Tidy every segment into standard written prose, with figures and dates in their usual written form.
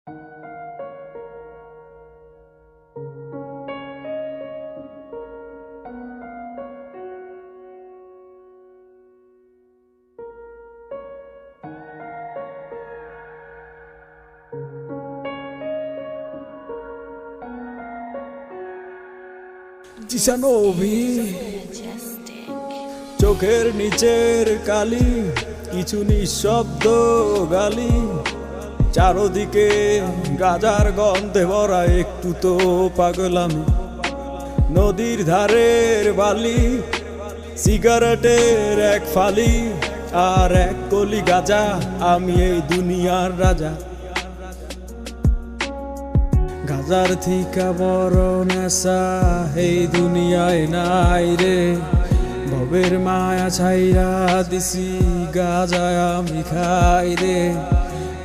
জিসানবি চোখের নিচের কালি, কিছু নিঃশব্দ গালি, চারদিকে গাজার গন্ধে ভরা, একটু তো পাগলামি। নদীর ধারের বালি, সিগারেটের এক ফালি, আর এক কলি গাজা, আমি এই দুনিয়ার রাজা। গাজার থিকা বড় নেশা এই দুনিয়ায় নাই রে, ভবের মায়া ছাইরা দিছি গাজায় আমি খাই রে।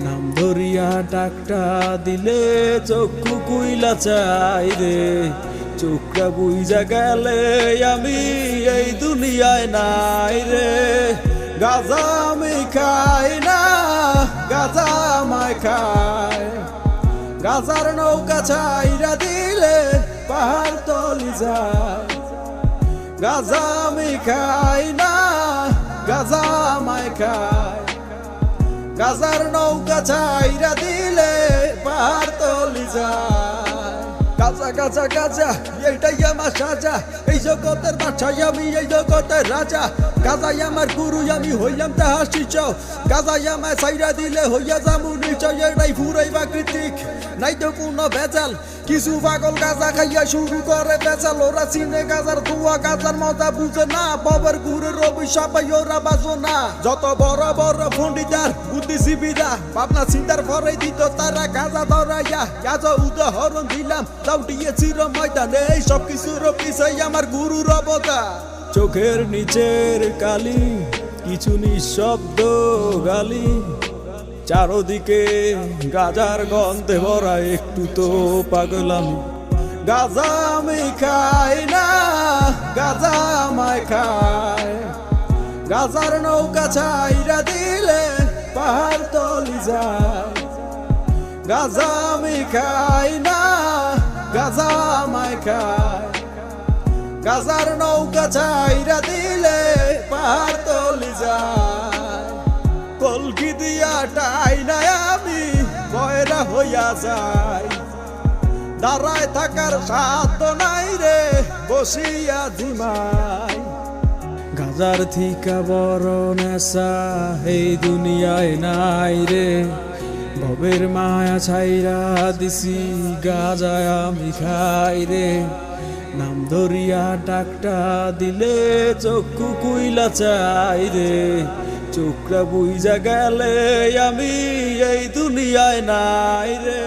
নাম ধরিয়া ডাকটা দিলে চক্ষু কুইলা চাই রে, চোখটা বুইজা গেলে আমি এই দুনিয়ায় নাই রে। গাজা আমি খাই না, গাজা আমায় খায়, গাজার নৌকা ছাইরা দিলে পাহাড় তলি যায়। গাজা আমি খাই না, গাজা আমায় খায়, গাজার নৌকা ছাইরা দিলে পাহাড় তলি যায়। গাজা গাজা গাজা এইটাই আমার সাজা, এই জগতের বাদশাহ আমি, এই জগতের রাজা। গাজাই আমার গুরু, আমি হইলাম তাহার শিষ্য। গাজাই আমায় ছাইরা দিলে হইয়া যামু নিশ্চয়, এটাই পুরাই প্রাকৃতিক, নাই তো কোনো ভেজাল। কিছু পাগল গাজা খাইয়া শুরু করে বেচাল, ওরা চিনে গাজার ধোয়া, গাজার মজা বুঝে না। বাবার গুরুর অভিশাপাই ওরা বাজো না। যত বড় বড় পণ্ডিতার বুদ্ধিজীবীরা ভাবনা চিন্তার পরে দিত তারা গাজা ধরাইয়া। গাজা উদাহরণ দিলাম, দাউটিয়ে চির ময়দানে, এই সব কিছুর পিছাই আমার গুরুর অবদান। চোখের নিচের কালি, কিছু নিঃশব্দ গালি, চারদিকে গাজার গন্ধে ভরা, একটু তো পাগলামি। গাজা আমি খাই না, গাজা আমায় খায়, গাজার নৌকা ছাইরা দিলে পাহাড় তলি যায়। গাজা আমি খাই না, গাজা আমায় খায়, গাজার নৌকা ছাইরা দিলে পাহাড় তলি যায়। কলকি দিয়া টাই নাই আমি বয়রা হইয়া যাই, দাঁড়ায় থাকার সাধ্য নাই রে, বসিয়া ঝিমাই। গাজার থিকা বড় নেশা এই দুনিয়ায় নাই রে, ভবের মায়া ছাইরা দিছি গাজায় আমি খাই রে। নাম ধরিয়া ডাকটা দিলে চক্ষু কুইলা চাই রে, চোখটা বুইজা গেলে আমি এই দুনিয়ায় নাই রে।